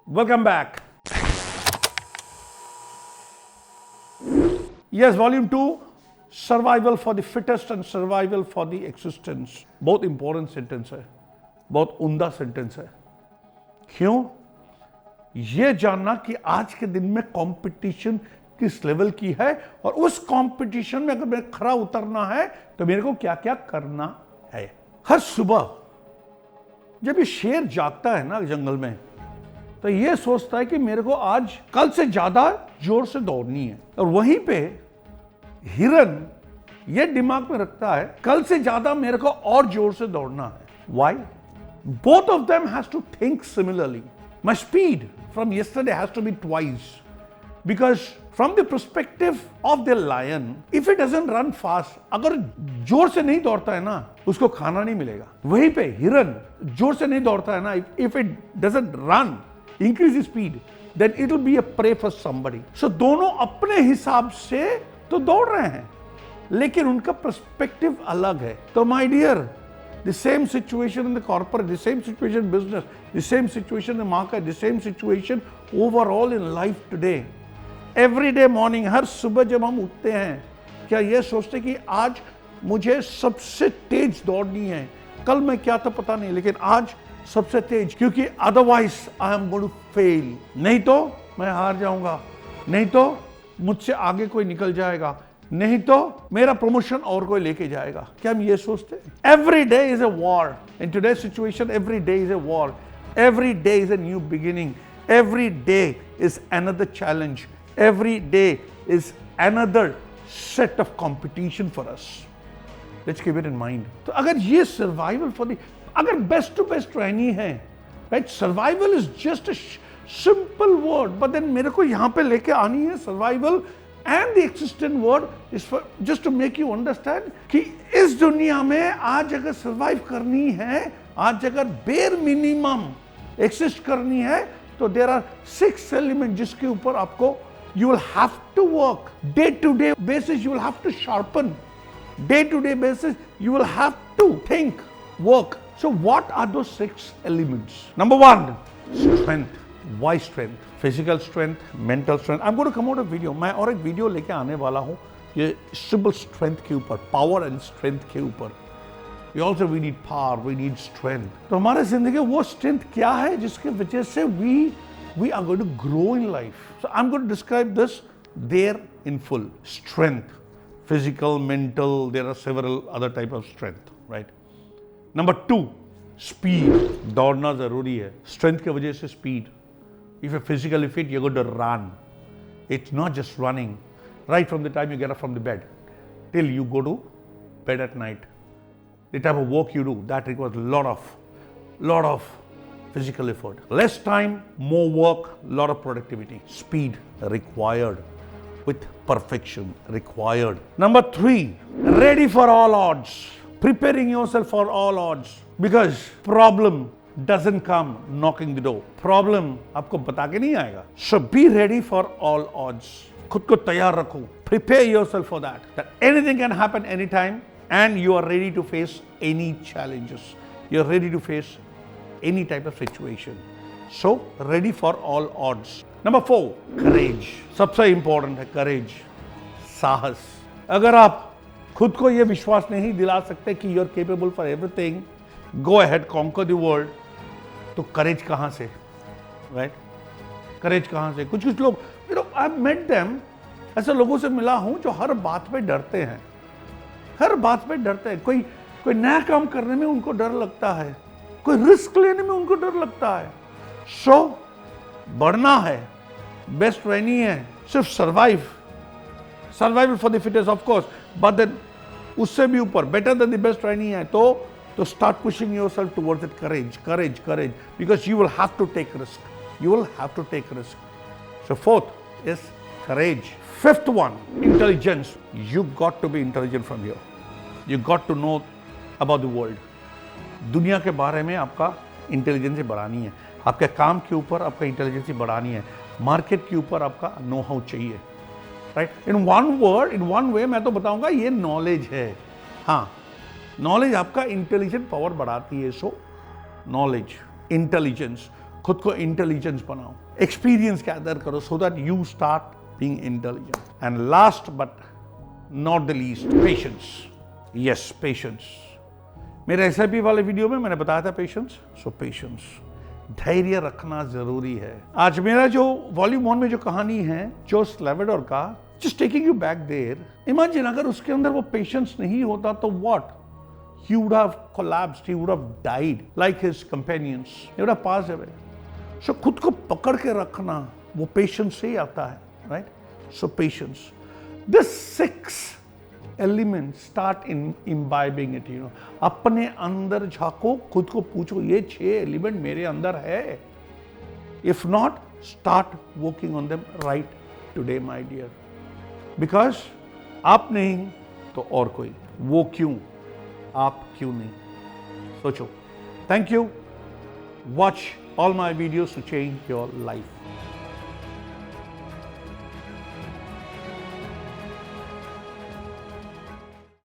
Welcome back. Yes, volume 2, survival for the fittest and survival for the existence. बहुत important sentence है, बहुत उम्दा sentence है. क्यों? ये जानना कि आज के दिन में कंपटीशन किस लेवल की है और उस कंपटीशन में अगर मेरे खरा उतरना है तो मेरे को क्या क्या करना है. हर सुबह जब ये शेर जागता है ना जंगल में, तो ये सोचता है कि मेरे को आज कल से ज्यादा जोर से दौड़नी है, और वहीं पे हिरन ये दिमाग में रखता है कल से ज्यादा मेरे को और जोर से दौड़ना है. Why? Both of them has to think similarly. My speed from yesterday has to be twice, because from the perspective of the lion, if it doesn't run fast, अगर जोर से नहीं दौड़ता है ना, उसको खाना नहीं मिलेगा. वहीं पे हिरन जोर से नहीं दौड़ता है ना, if it doesn't run, increase speed, then it will be a prey for somebody. So दोनों अपने हिसाब से तो दौड़ रहे हैं, लेकिन उनका पर्सपेक्टिव अलग है. तो my dear, the same situation in the corporate, the same situation in business, the same situation in the market, the same situation overall in life today. Every day morning, हर सुबह जब हम उठते हैं, क्या ये सोचते कि आज मुझे सबसे तेज दौड़नी है, कल मैं क्या था पता नहीं, लेकिन आज सबसे तेज, क्योंकि otherwise I am going to fail. नहीं तो मैं हार जाऊंगा, नहीं तो मुझसे आगे कोई निकल जाएगा, नहीं तो मेरा प्रमोशन और कोई लेके जाएगा. क्या हम ये सोचते हैं? Every day is a war. In today's situation every day is a war. Every day is a new beginning. Every day is another challenge. Every day is another set of competition for us. Let's keep it in mind. तो अगर ये survival for the, अगर best to best रहनी है, right, survival is just a simple word, but then मेरे को यहां पे लेके आनी है survival and the existent word is for just to make you understand कि इस दुनिया में आज अगर सर्वाइव करनी है, आज अगर बेर मिनिमम एक्सिस्ट करनी है, तो देयर आर 6 एलिमेंट जिसके ऊपर आपको you will have to work. Day to day basis you will have to sharpen. Day to day basis you will have to think, work. So what are those 6 elements? Number 1, strength. Why strength? Physical strength, mental strength. I'm going to come out a video. मैं और एक video लेके आने वाला हूँ ये simple strength के ऊपर, पावर एंड स्ट्रेंथ के ऊपर. We also we need power, we need strength. तो हमारे जिंदगी वो स्ट्रेंथ क्या है जिसके वजह से we are going to grow in life. So I'm going to describe this there in full. Strength, physical, mental. There are several other type of strength, right? Number 2, speed. दौड़ना जरूरी है. Strength के वजह से speed. If you're physically fit, you're going to run. It's not just running right from the time you get up from the bed till you go to bed at night. The type of work you do, that requires a lot of physical effort. Less time, more work, lot of productivity. Speed required with perfection required. Number 3, ready for all odds. Preparing yourself for all odds, because problem doesn't come knocking the door. Problem आपको बता के नहीं आएगा. So be ready for all odds. खुद को तैयार रखो. Prepare yourself for that. That anything can happen anytime, and you are ready to face any challenges. You are ready to face any type of situation. So ready for all odds. Number 4, courage. सबसे important है courage. साहस. अगर आप खुद को ये विश्वास नहीं दिला सकते कि you are capable for everything, go ahead, conquer the world. तो करेज कहाँ से, राइट? करेज कहाँ से? कुछ कुछ लोग, you know, I have met them, ऐसे लोगों से मिला हूं जो हर बात पे डरते हैं. हर बात पे डरते हैं. कोई नया काम करने में उनको डर लगता है, कोई रिस्क लेने में उनको डर लगता है. सो बढ़ना है, बेस्ट रहनी है, सिर्फ survival for the fittest of course, but then उससे भी ऊपर बेटर देन द बेस्ट रहनी है. तो start pushing yourself towards it. Courage, because you will have to take risk. So 4th is courage. 5th one, intelligence. You got to be intelligent from here. You got to know about the world. दुनिया के बारे में आपका intelligence बढ़ानी है. आपके काम के ऊपर आपका इंटेलिजेंस बढ़ानी है. मार्केट के ऊपर आपका नो हाउ चाहिए, राइट? इन वन वे मैं तो बताऊंगा ये नॉलेज है. हाँ, नॉलेज आपका इंटेलिजेंट पावर बढ़ाती है. सो नॉलेज, इंटेलिजेंस, खुद को इंटेलिजेंस बनाओ, एक्सपीरियंस गैदर करो so that you start being intelligent. And last but not the least, patience. Yes, patience. मेरे एसआईपी वाले वीडियो में मैंने बताया था पेशेंस। सो पेशेंस, धैर्य रखना जरूरी है। आज मेरा जो वॉल्यूम 1 में जो कहानी है जोस लेवेडोर का, just taking you back there, imagine अगर उसके अंदर वो पेशेंस नहीं होता तो what, he would have collapsed, he would have died like his companions, he would have passed away. So खुद को पकड़ के रखना वो पेशेंस से ही आता है, right? So patience. This 6 elements start in imbibing it, you know. अपने अंदर झांको, खुद को पूछो ये 6 एलिमेंट मेरे अंदर है। If not, start working on them right today, my dear. Because आप नहीं तो और कोई, वो क्यों, आप क्यों नहीं, सोचो। Thank you. Watch all my videos to change your life.